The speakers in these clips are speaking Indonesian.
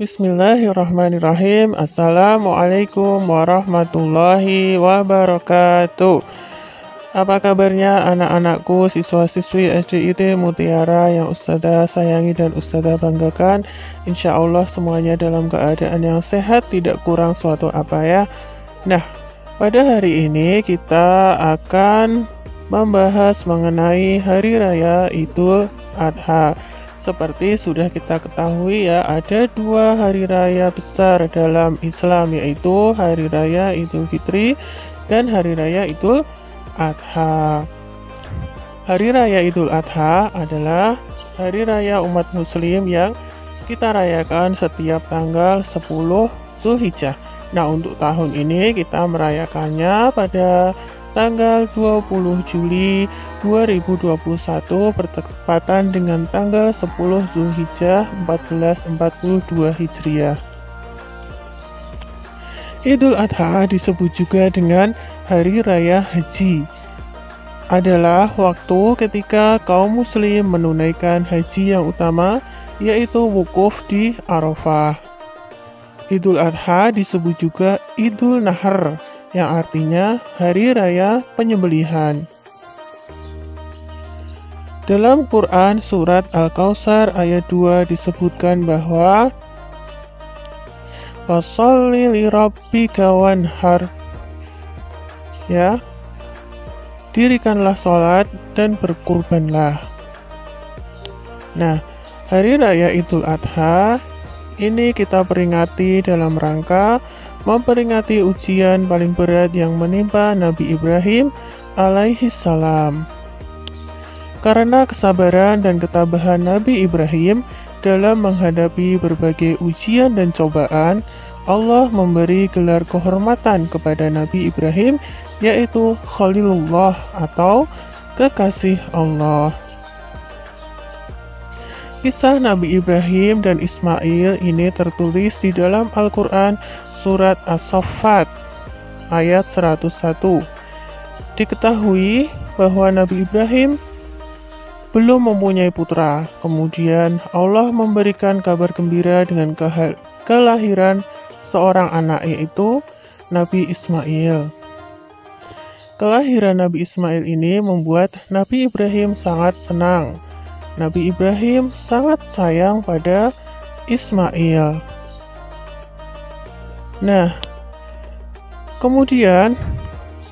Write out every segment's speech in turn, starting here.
Bismillahirrahmanirrahim. Assalamualaikum warahmatullahi wabarakatuh. Apa kabarnya anak-anakku, siswa-siswi SDIT Mutiara yang Ustazah sayangi dan Ustazah banggakan? Insya Allah semuanya dalam keadaan yang sehat, tidak kurang suatu apa ya. Nah, pada hari ini kita akan membahas mengenai Hari Raya Idul Adha. Seperti sudah kita ketahui ya, ada dua hari raya besar dalam Islam, yaitu Hari Raya Idul Fitri dan Hari Raya Idul Adha. Hari Raya Idul Adha adalah hari raya umat muslim yang kita rayakan setiap tanggal 10 Zulhijjah. Nah, untuk tahun ini kita merayakannya pada tanggal 20 Juli 2021 bertepatan dengan tanggal 10 Zulhijjah 1442 Hijriah. Idul Adha disebut juga dengan Hari Raya Haji. Adalah waktu ketika kaum muslim menunaikan haji yang utama, yaitu wukuf di Arafah. Idul Adha disebut juga Idul Nahar, yang artinya Hari Raya Penyembelihan. Dalam Quran surat Al-Kautsar ayat 2 disebutkan bahwa Fasholli lirabbika wanhar, ya, dirikanlah sholat dan berkurbanlah. Nah, Hari Raya Idul Adha ini kita peringati dalam rangka memperingati ujian paling berat yang menimpa Nabi Ibrahim alaihi salam. Karena kesabaran dan ketabahan Nabi Ibrahim dalam menghadapi berbagai ujian dan cobaan, Allah memberi gelar kehormatan kepada Nabi Ibrahim, yaitu Khalilullah atau kekasih Allah. Kisah Nabi Ibrahim dan Ismail ini tertulis di dalam Al-Quran surat As-Saffat ayat 101. Diketahui bahwa Nabi Ibrahim belum mempunyai putra. Kemudian Allah memberikan kabar gembira dengan kelahiran seorang anak, yaitu Nabi Ismail. Kelahiran Nabi Ismail ini membuat Nabi Ibrahim sangat senang. Nabi Ibrahim sangat sayang pada Ismail. Nah, kemudian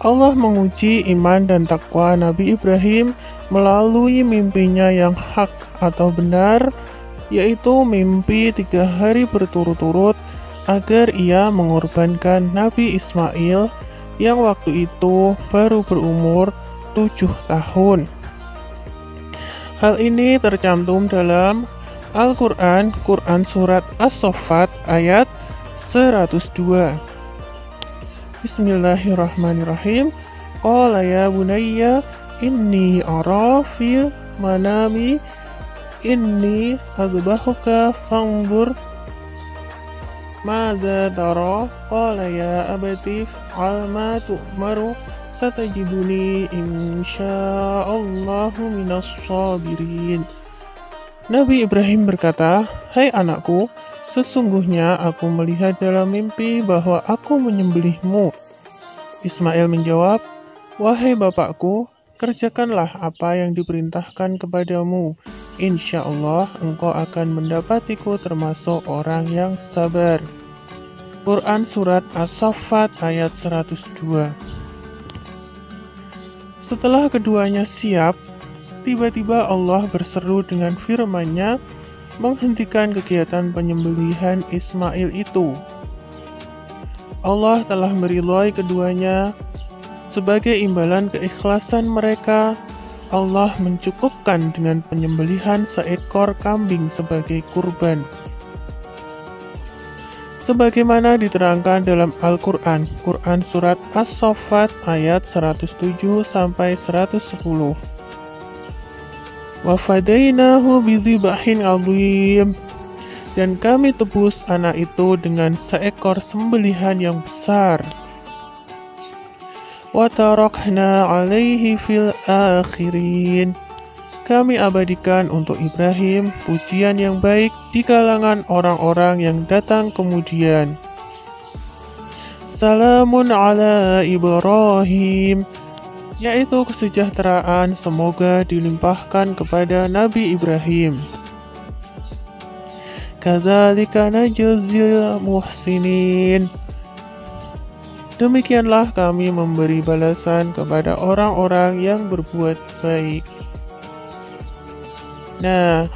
Allah menguji iman dan takwa Nabi Ibrahim melalui mimpinya yang hak atau benar, yaitu mimpi 3 hari berturut-turut agar ia mengorbankan Nabi Ismail yang waktu itu baru berumur 7 tahun. Hal ini tercantum dalam Al-Quran, Quran Surat As-Saffat ayat 102. Bismillahirrahmanirrahim. Qala ya bunayya inni ara fil manami inni adbahuka fanzur madza tara. Qala ya abati fa'al ma tu'maru satajiduni insyaallahu minas sabirin. Nabi Ibrahim berkata, "Hai anakku, sesungguhnya aku melihat dalam mimpi bahwa aku menyembelihmu." Ismail menjawab, "Wahai bapakku, kerjakanlah apa yang diperintahkan kepadamu. Insya Allah engkau akan mendapatiku termasuk orang yang sabar." Quran Surat As-Saffat ayat 102. Setelah keduanya siap, tiba-tiba Allah berseru dengan firman-Nya menghentikan kegiatan penyembelihan Ismail itu. Allah telah meridhai keduanya. Sebagai imbalan keikhlasan mereka, Allah mencukupkan dengan penyembelihan seekor kambing sebagai kurban. Sebagaimana diterangkan dalam Al-Quran, Quran Surat As-Saffat ayat 107-110. Wa fadainahu bidzibahin adzim, dan kami tebus anak itu dengan seekor sembelihan yang besar. Wa tarakna alaihi fil akhirin, kami abadikan untuk Ibrahim pujian yang baik di kalangan orang-orang yang datang kemudian. Salamun ala Ibrahim, yaitu kesejahteraan semoga dilimpahkan kepada Nabi Ibrahim. Kadzalika najzil muhsinin, demikianlah kami memberi balasan kepada orang-orang yang berbuat baik. Nah,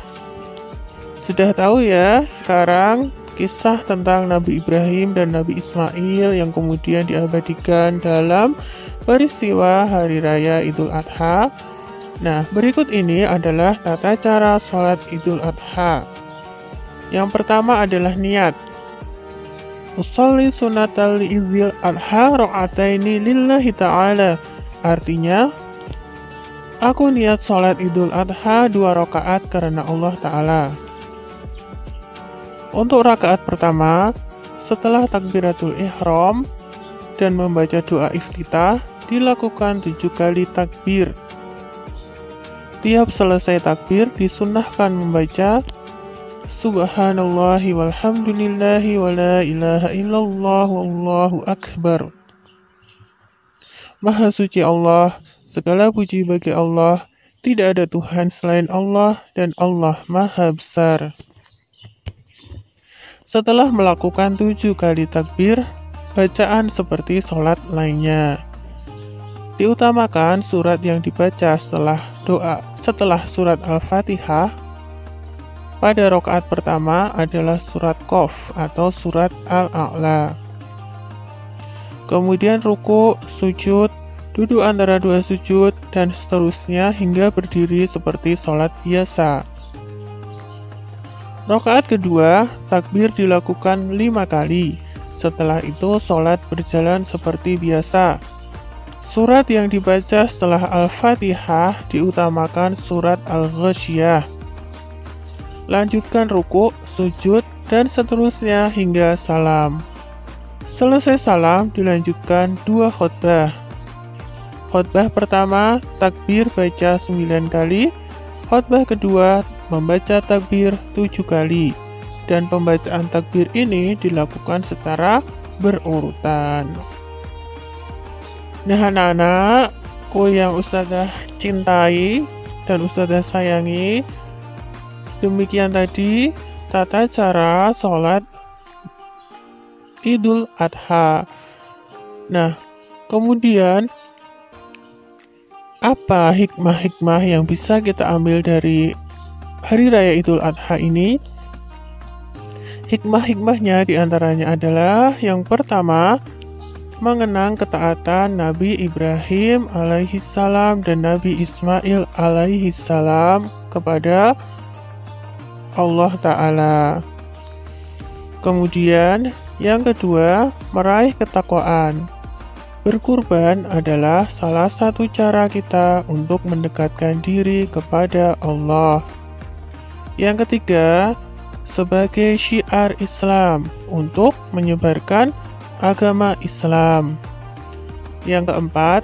sudah tahu ya sekarang kisah tentang Nabi Ibrahim dan Nabi Ismail yang kemudian diabadikan dalam peristiwa Hari Raya Idul Adha. Nah, berikut ini adalah tata cara sholat Idul Adha. Yang pertama adalah niat. Usolli sunatal Idul Adha ra'ataini lillahi ta'ala. Artinya, aku niat sholat Idul Adha 2 rakaat karena Allah Ta'ala. Untuk rakaat pertama, setelah takbiratul ihram dan membaca doa iftitah, dilakukan 7 kali takbir. Tiap selesai takbir, disunnahkan membaca Subhanallahi walhamdulillahi wa la ilaha illallah wallahu akbar. Maha suci Allah, segala puji bagi Allah, tidak ada Tuhan selain Allah, dan Allah Maha Besar. Setelah melakukan 7 kali takbir, bacaan seperti sholat lainnya. Diutamakan surat yang dibaca setelah surat Al-Fatihah. Pada rakaat pertama adalah surat Qaf atau surat Al-A'la. Kemudian ruku, sujud, duduk antara 2 sujud, dan seterusnya hingga berdiri seperti sholat biasa. Rakaat kedua, takbir dilakukan 5 kali. Setelah itu, sholat berjalan seperti biasa. Surat yang dibaca setelah Al-Fatihah diutamakan surat Al-Ghasyiyah. Lanjutkan ruku, sujud, dan seterusnya hingga salam. Selesai salam, dilanjutkan 2 khutbah. Khutbah pertama, takbir baca 9 kali. Khutbah kedua, membaca takbir 7 kali. Dan pembacaan takbir ini dilakukan secara berurutan. Nah anak-anakku yang Ustazah cintai dan Ustazah sayangi, demikian tadi tata cara sholat Idul Adha. Nah, kemudian apa hikmah-hikmah yang bisa kita ambil dari Hari Raya Idul Adha ini? Hikmah-hikmahnya diantaranya adalah yang pertama, mengenang ketaatan Nabi Ibrahim alaihissalam dan Nabi Ismail alaihissalam kepada Allah Ta'ala. Kemudian yang kedua, meraih ketakwaan. Berkurban adalah salah satu cara kita untuk mendekatkan diri kepada Allah. Yang ketiga, sebagai syiar Islam untuk menyebarkan agama Islam. Yang keempat,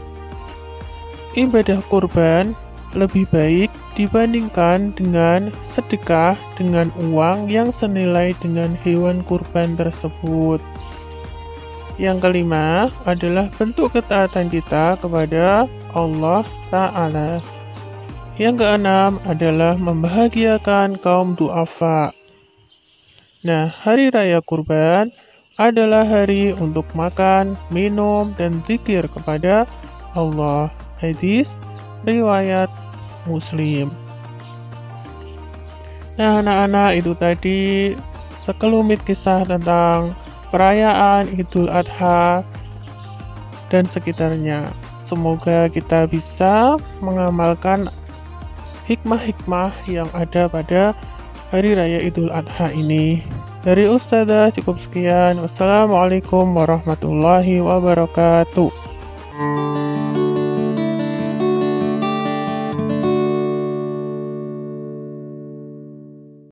ibadah kurban lebih baik dibandingkan dengan sedekah dengan uang yang senilai dengan hewan kurban tersebut. Yang kelima adalah bentuk ketaatan kita kepada Allah Ta'ala. Yang keenam adalah membahagiakan kaum du'afa. Nah, hari raya kurban adalah hari untuk makan, minum, dan zikir kepada Allah. Hadis riwayat Muslim. Nah anak-anak, itu tadi sekelumit kisah tentang perayaan Idul Adha dan sekitarnya. Semoga kita bisa mengamalkan hikmah-hikmah yang ada pada Hari Raya Idul Adha ini. Dari Ustazah cukup sekian. Wassalamualaikum warahmatullahi wabarakatuh.